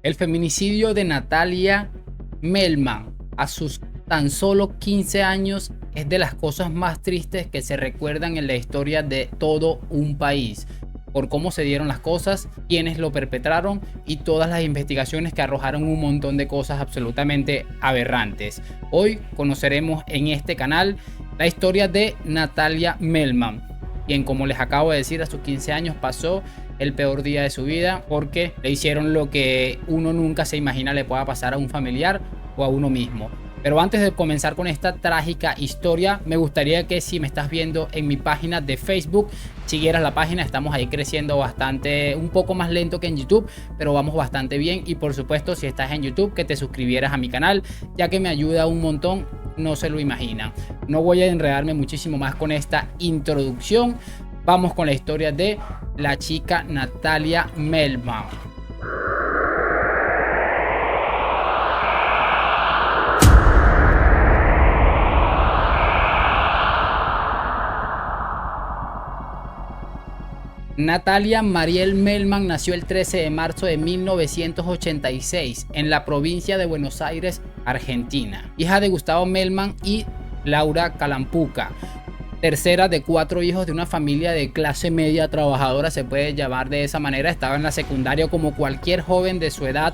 El feminicidio de Natalia Melman a sus tan solo 15 años es de las cosas más tristes que se recuerdan en la historia de todo un país, por cómo se dieron las cosas, quiénes lo perpetraron y todas las investigaciones que arrojaron un montón de cosas absolutamente aberrantes. Hoy conoceremos en este canal la historia de Natalia Melman, quien, como les acabo de decir, a sus 15 años pasó el peor día de su vida porque le hicieron lo que uno nunca se imagina le pueda pasar a un familiar o a uno mismo. Pero antes de comenzar con esta trágica historia, me gustaría que, si me estás viendo en mi página de Facebook, siguieras la página. Estamos ahí creciendo bastante, un poco más lento que en YouTube, pero vamos bastante bien. Y por supuesto, si estás en YouTube, que te suscribieras a mi canal, ya que me ayuda un montón, no se lo imaginan. No voy a enredarme muchísimo más con esta introducción. Vamos con la historia de la chica Natalia Melman. Natalia Mariel Melman nació el 13 de marzo de 1986 en la provincia de Buenos Aires, Argentina. Hija de Gustavo Melman y Laura Calampuca. Tercera de 4 hijos de una familia de clase media trabajadora, se puede llamar de esa manera. Estaba en la secundaria como cualquier joven de su edad.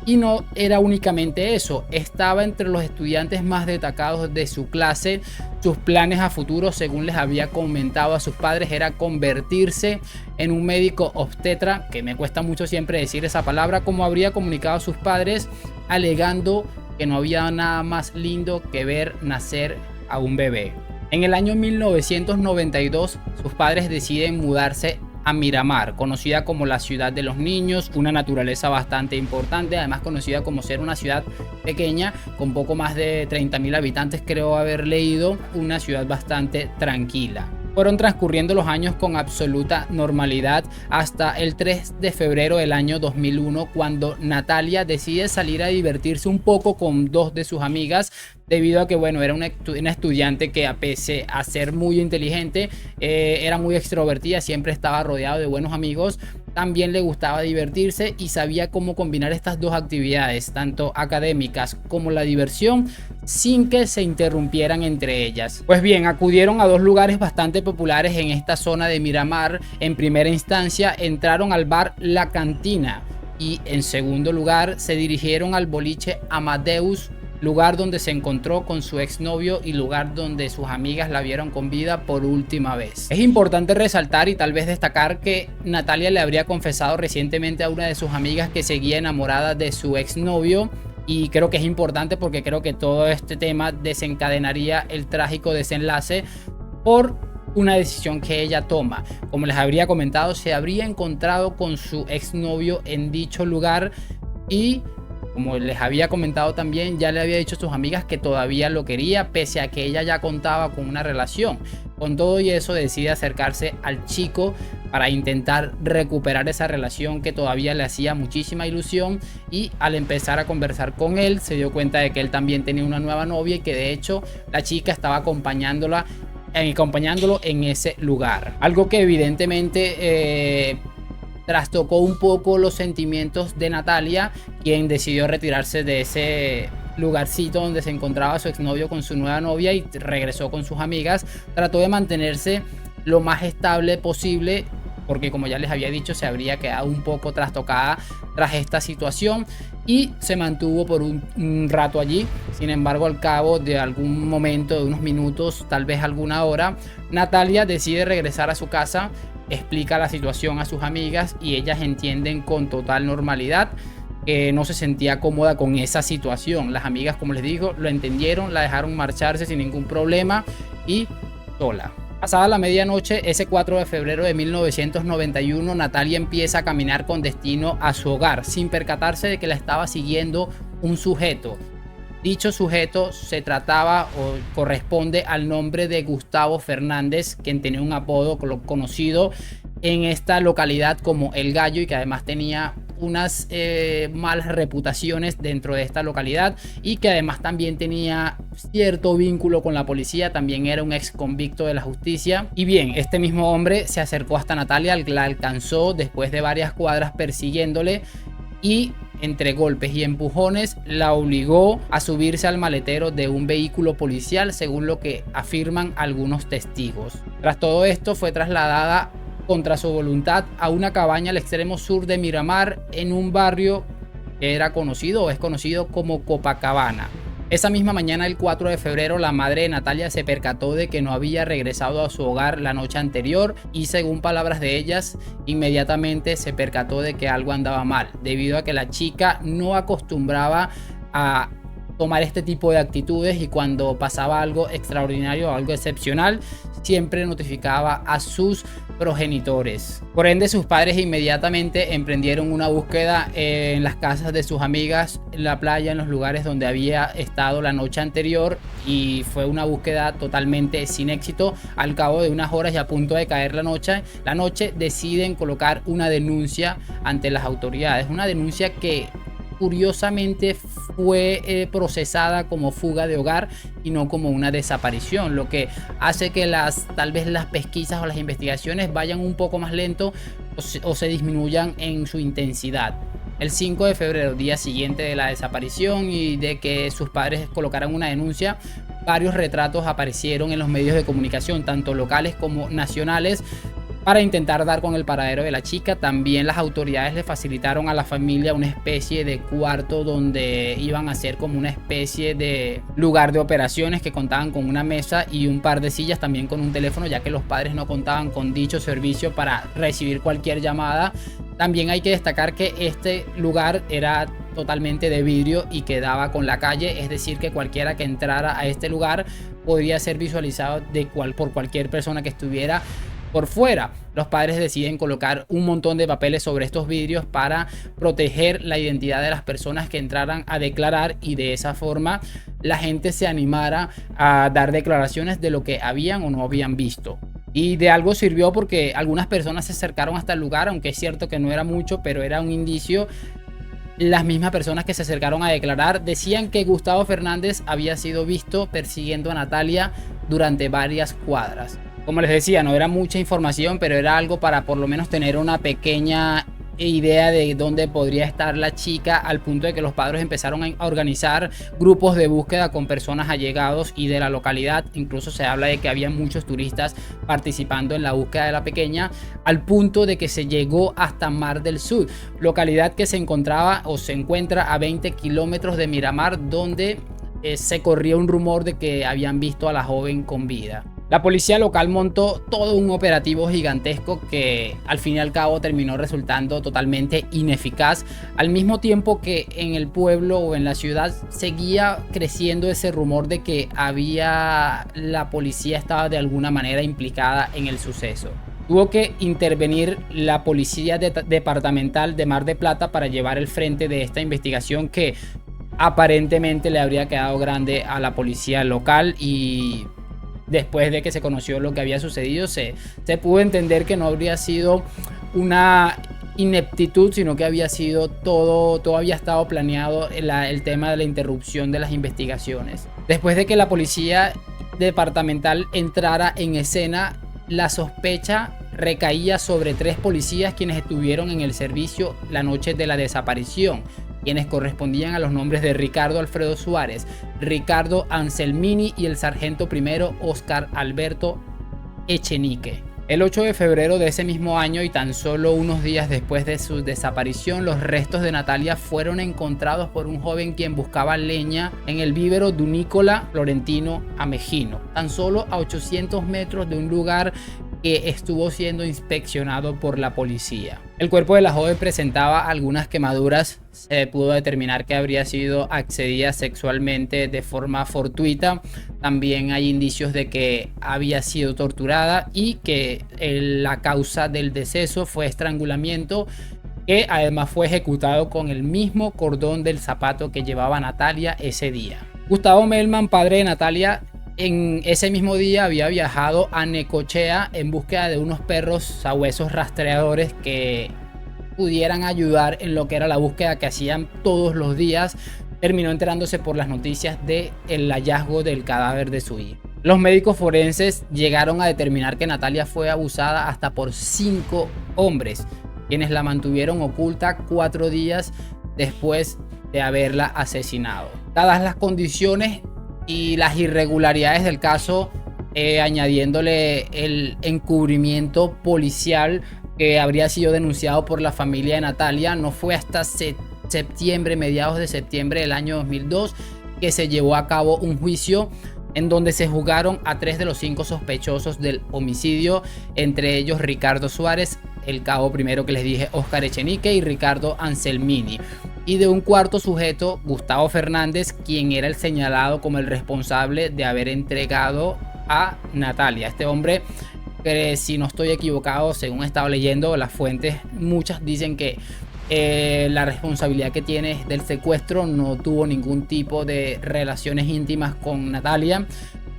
Y no era únicamente eso, estaba entre los estudiantes más destacados de su clase. Sus planes a futuro, según les había comentado a sus padres, era convertirse en un médico obstetra, que me cuesta mucho siempre decir esa palabra, como habría comunicado a sus padres, alegando que no había nada más lindo que ver nacer a un bebé. En el año 1992, sus padres deciden mudarse a Miramar, conocida como la ciudad de los niños, una naturaleza bastante importante, además conocida como ser una ciudad pequeña con poco más de 30.000 habitantes, creo haber leído, una ciudad bastante tranquila. Fueron transcurriendo los años con absoluta normalidad hasta el 3 de febrero del año 2001, cuando Natalia decide salir a divertirse un poco con 2 de sus amigas, debido a que, bueno, era una estudiante que, a pese a ser muy inteligente, era muy extrovertida, siempre estaba rodeado de buenos amigos. También le gustaba divertirse y sabía cómo combinar estas dos actividades, tanto académicas como la diversión, sin que se interrumpieran entre ellas. Pues bien, acudieron a 2 lugares bastante populares en esta zona de Miramar. En primera instancia entraron al bar La Cantina y, en segundo lugar, se dirigieron al boliche Amadeus, lugar donde se encontró con su exnovio y lugar donde sus amigas la vieron con vida por última vez. Es importante resaltar y tal vez destacar que Natalia le habría confesado recientemente a una de sus amigas que seguía enamorada de su exnovio, y creo que es importante porque creo que todo este tema desencadenaría el trágico desenlace por una decisión que ella toma. Como les habría comentado, se habría encontrado con su exnovio en dicho lugar y, como les había comentado también, ya le había dicho a sus amigas que todavía lo quería, pese a que ella ya contaba con una relación. Con todo y eso, decide acercarse al chico para intentar recuperar esa relación que todavía le hacía muchísima ilusión, y al empezar a conversar con él se dio cuenta de que él también tenía una nueva novia y que de hecho la chica estaba acompañándolo en ese lugar. Algo que evidentemente trastocó un poco los sentimientos de Natalia, quien decidió retirarse de ese lugarcito donde se encontraba su exnovio con su nueva novia y regresó con sus amigas. Trató de mantenerse lo más estable posible porque, como ya les había dicho, se habría quedado un poco trastocada tras esta situación y se mantuvo por un rato allí. Sin embargo, al cabo de algún momento, de unos minutos, tal vez alguna hora, Natalia decide regresar a su casa, explica la situación a sus amigas y ellas entienden con total normalidad que no se sentía cómoda con esa situación. Las amigas, como les digo, lo entendieron, la dejaron marcharse sin ningún problema y sola. Pasada la medianoche, ese 4 de febrero de 1991, Natalia empieza a caminar con destino a su hogar, sin percatarse de que la estaba siguiendo un sujeto. Dicho sujeto se trataba o corresponde al nombre de Gustavo Fernández, quien tenía un apodo conocido en esta localidad como El Gallo y que además tenía unas malas reputaciones dentro de esta localidad y que además también tenía cierto vínculo con la policía. También era un ex convicto de la justicia. Y bien, este mismo hombre se acercó hasta Natalia, la alcanzó después de varias cuadras persiguiéndole y entre golpes y empujones, la obligó a subirse al maletero de un vehículo policial, según lo que afirman algunos testigos. Tras todo esto, fue trasladada contra su voluntad a una cabaña al extremo sur de Miramar, en un barrio que era conocido o es conocido como Copacabana. Esa misma mañana, el 4 de febrero, la madre de Natalia se percató de que no había regresado a su hogar la noche anterior y, según palabras de ellas, inmediatamente se percató de que algo andaba mal, debido a que la chica no acostumbraba a tomar este tipo de actitudes, y cuando pasaba algo extraordinario o algo excepcional, siempre notificaba a sus progenitores. Por ende, sus padres inmediatamente emprendieron una búsqueda en las casas de sus amigas, en la playa, en los lugares donde había estado la noche anterior, y fue una búsqueda totalmente sin éxito. Al cabo de unas horas y a punto de caer la noche deciden colocar una denuncia ante las autoridades, una denuncia que curiosamente fue procesada como fuga de hogar y no como una desaparición, lo que hace que tal vez las pesquisas o las investigaciones vayan un poco más lento o se disminuyan en su intensidad. El 5 de febrero, día siguiente de la desaparición y de que sus padres colocaran una denuncia, varios retratos aparecieron en los medios de comunicación, tanto locales como nacionales, para intentar dar con el paradero de la chica. También las autoridades le facilitaron a la familia una especie de cuarto donde iban a ser como una especie de lugar de operaciones, que contaban con una mesa y un par de sillas, también con un teléfono, ya que los padres no contaban con dicho servicio para recibir cualquier llamada. También hay que destacar que este lugar era totalmente de vidrio y que daba con la calle, es decir, que cualquiera que entrara a este lugar podría ser visualizado por cualquier persona que estuviera por fuera. Los padres deciden colocar un montón de papeles sobre estos vidrios para proteger la identidad de las personas que entraran a declarar, y de esa forma la gente se animara a dar declaraciones de lo que habían o no habían visto. Y de algo sirvió, porque algunas personas se acercaron hasta el lugar, aunque es cierto que no era mucho, pero era un indicio. Las mismas personas que se acercaron a declarar decían que Gustavo Fernández había sido visto persiguiendo a Natalia durante varias cuadras. Como les decía, no era mucha información, pero era algo para por lo menos tener una pequeña idea de dónde podría estar la chica, al punto de que los padres empezaron a organizar grupos de búsqueda con personas allegados y de la localidad. Incluso se habla de que había muchos turistas participando en la búsqueda de la pequeña, al punto de que se llegó hasta Mar del Sur, localidad que se encontraba o se encuentra a 20 kilómetros de Miramar, donde se corría un rumor de que habían visto a la joven con vida. La policía local montó todo un operativo gigantesco que al fin y al cabo terminó resultando totalmente ineficaz, al mismo tiempo que en el pueblo o en la ciudad seguía creciendo ese rumor de que la policía estaba de alguna manera implicada en el suceso. Tuvo que intervenir la policía departamental de Mar de Plata para llevar el frente de esta investigación, que aparentemente le habría quedado grande a la policía local, y después de que se conoció lo que había sucedido, se pudo entender que no habría sido una ineptitud, sino que había sido todo había estado planeado, el tema de la interrupción de las investigaciones. Después de que la policía departamental entrara en escena, la sospecha recaía sobre 3 policías quienes estuvieron en el servicio la noche de la desaparición, quienes correspondían a los nombres de Ricardo Alfredo Suárez, Ricardo Anselmini y el sargento primero Oscar Alberto Echenique. El 8 de febrero de ese mismo año, y tan solo unos días después de su desaparición, los restos de Natalia fueron encontrados por un joven quien buscaba leña en el vívero Dunícola Florentino Amejino, tan solo a 800 metros de un lugar que estuvo siendo inspeccionado por la policía. El cuerpo de la joven presentaba algunas quemaduras. Se pudo determinar que habría sido accedida sexualmente de forma fortuita. También hay indicios de que había sido torturada y que la causa del deceso fue estrangulamiento, que además fue ejecutado con el mismo cordón del zapato que llevaba Natalia ese día. Gustavo Melman, padre de Natalia, en ese mismo día había viajado a Necochea en búsqueda de unos perros sabuesos rastreadores que pudieran ayudar en lo que era la búsqueda que hacían todos los días. Terminó enterándose por las noticias del hallazgo del cadáver de su hija. Los médicos forenses llegaron a determinar que Natalia fue abusada hasta por 5 hombres, quienes la mantuvieron oculta 4 días después de haberla asesinado. Dadas las condiciones y las irregularidades del caso, añadiéndole el encubrimiento policial que habría sido denunciado por la familia de Natalia, no fue hasta septiembre, mediados de septiembre del año 2002, que se llevó a cabo un juicio en donde se juzgaron a 3 de los 5 sospechosos del homicidio, entre ellos Ricardo Suárez, el cabo primero que les dije, Óscar Echenique, y Ricardo Anselmini, y de un cuarto sujeto, Gustavo Fernández, quien era el señalado como el responsable de haber entregado a Natalia. Este hombre, que si no estoy equivocado, según he estado leyendo las fuentes, muchas dicen que la responsabilidad que tiene del secuestro, no tuvo ningún tipo de relaciones íntimas con Natalia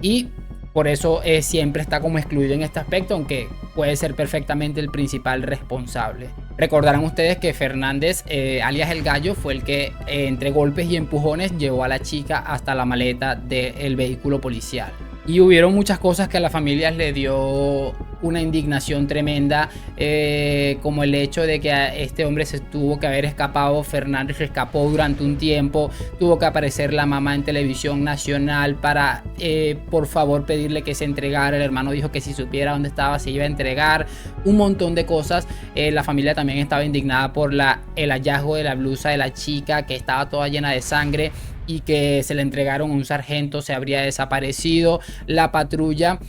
y por eso siempre está como excluido en este aspecto, aunque puede ser perfectamente el principal responsable. Recordarán ustedes que Fernández, alias El Gallo, fue el que entre golpes y empujones llevó a la chica hasta la maleta del vehículo policial. Y hubieron muchas cosas que a la familia le dio una indignación tremenda, como el hecho de que a este hombre se tuvo que haber escapado. Fernández se escapó durante un tiempo, tuvo que aparecer la mamá en televisión nacional para por favor pedirle que se entregara. El hermano dijo que si supiera dónde estaba se iba a entregar, un montón de cosas. La familia también estaba indignada por el hallazgo de la blusa de la chica, que estaba toda llena de sangre y que se le entregaron a un sargento, se habría desaparecido. La patrulla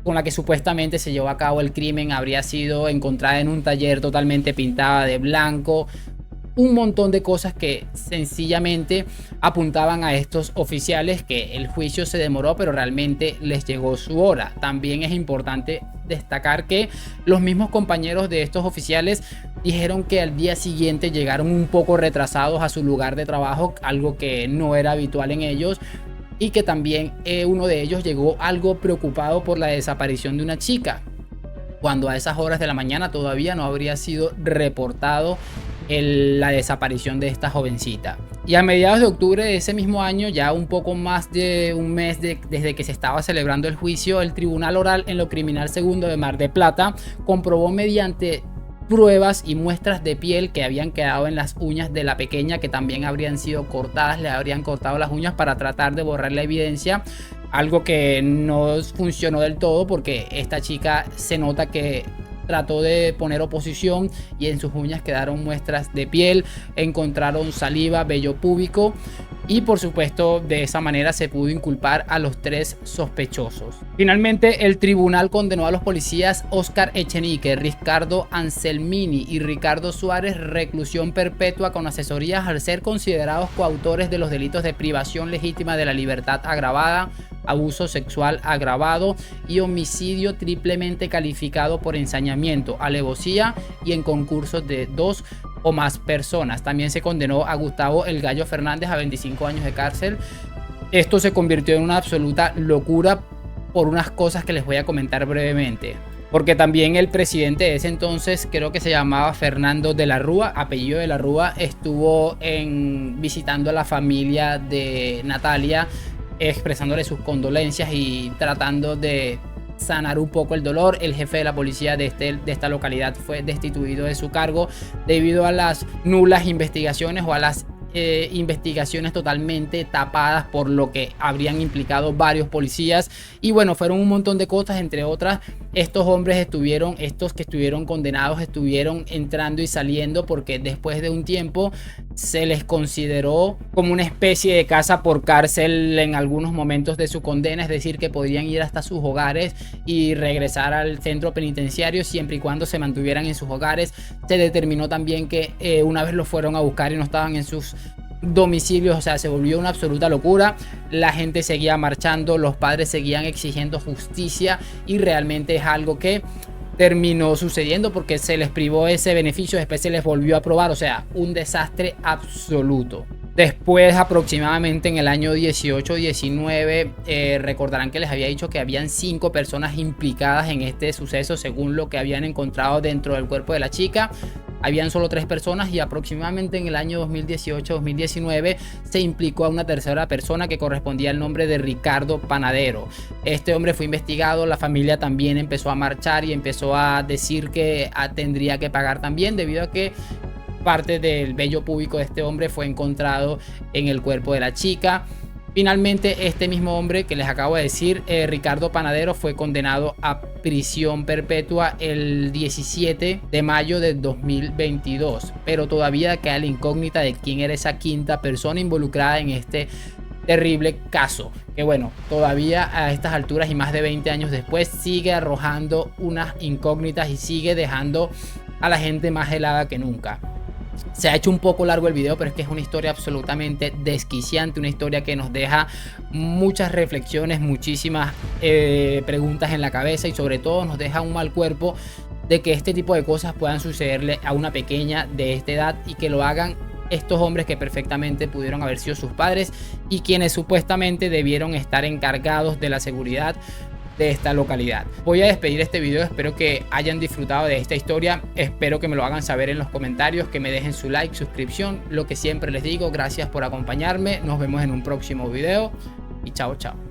con la que supuestamente se llevó a cabo el crimen habría sido encontrada en un taller totalmente pintada de blanco. Un montón de cosas que sencillamente apuntaban a estos oficiales que el juicio se demoró, pero realmente les llegó su hora. También es importante destacar que los mismos compañeros de estos oficiales dijeron que al día siguiente llegaron un poco retrasados a su lugar de trabajo, algo que no era habitual en ellos, y que también uno de ellos llegó algo preocupado por la desaparición de una chica, cuando a esas horas de la mañana todavía no habría sido reportado la desaparición de esta jovencita. Y a mediados de octubre de ese mismo año, ya un poco más de un mes desde que se estaba celebrando el juicio, el Tribunal Oral en lo Criminal Segundo de Mar de Plata comprobó mediante pruebas y muestras de piel que habían quedado en las uñas de la pequeña, que también habrían sido cortadas, le habrían cortado las uñas para tratar de borrar la evidencia, algo que no funcionó del todo porque esta chica se nota que trató de poner oposición y en sus uñas quedaron muestras de piel, encontraron saliva, vello púbico y por supuesto de esa manera se pudo inculpar a los 3 sospechosos. Finalmente el tribunal condenó a los policías Óscar Echenique, Ricardo Anselmini y Ricardo Suárez reclusión perpetua con asesorías al ser considerados coautores de los delitos de privación legítima de la libertad agravada, abuso sexual agravado y homicidio triplemente calificado por ensañamiento, alevosía y en concursos de 2 o más personas. También se condenó a Gustavo El Gallo Fernández a 25 años de cárcel. Esto se convirtió en una absoluta locura por unas cosas que les voy a comentar brevemente. Porque también el presidente de ese entonces, creo que se llamaba Fernando de la Rúa, apellido de la Rúa, estuvo visitando a la familia de Natalia, expresándole sus condolencias y tratando de sanar un poco el dolor. El jefe de la policía de esta localidad fue destituido de su cargo debido a las nulas investigaciones o a las investigaciones totalmente tapadas por lo que habrían implicado varios policías. Y bueno, fueron un montón de cosas, entre otras estos hombres estos que estuvieron condenados estuvieron entrando y saliendo porque después de un tiempo se les consideró como una especie de casa por cárcel en algunos momentos de su condena, es decir que podrían ir hasta sus hogares y regresar al centro penitenciario siempre y cuando se mantuvieran en sus hogares. Se determinó también que una vez los fueron a buscar y no estaban en sus domicilios, o sea, se volvió una absoluta locura. La gente seguía marchando, los padres seguían exigiendo justicia y realmente es algo que terminó sucediendo porque se les privó ese beneficio, después se les volvió a aprobar, o sea, un desastre absoluto. Después, aproximadamente en el año 18-19, recordarán que les había dicho que habían 5 personas implicadas en este suceso según lo que habían encontrado dentro del cuerpo de la chica. Habían solo 3 personas y aproximadamente en el año 2018-2019 se implicó a una tercera persona que correspondía al nombre de Ricardo Panadero. Este hombre fue investigado, la familia también empezó a marchar y empezó a decir que tendría que pagar también debido a que parte del vello púbico de este hombre fue encontrado en el cuerpo de la chica. Finalmente, este mismo hombre que les acabo de decir, Ricardo Panadero, fue condenado a prisión perpetua el 17 de mayo de 2022. Pero todavía queda la incógnita de quién era esa quinta persona involucrada en este terrible caso. Que bueno, todavía a estas alturas y más de 20 años después sigue arrojando unas incógnitas y sigue dejando a la gente más helada que nunca. Se ha hecho un poco largo el video, pero es que es una historia absolutamente desquiciante, una historia que nos deja muchas reflexiones, muchísimas preguntas en la cabeza y sobre todo nos deja un mal cuerpo de que este tipo de cosas puedan sucederle a una pequeña de esta edad y que lo hagan estos hombres que perfectamente pudieron haber sido sus padres y quienes supuestamente debieron estar encargados de la seguridad de esta localidad. Voy a despedir este video, espero que hayan disfrutado de esta historia, espero que me lo hagan saber en los comentarios, que me dejen su like, suscripción, lo que siempre les digo, gracias por acompañarme, nos vemos en un próximo video y chao chao.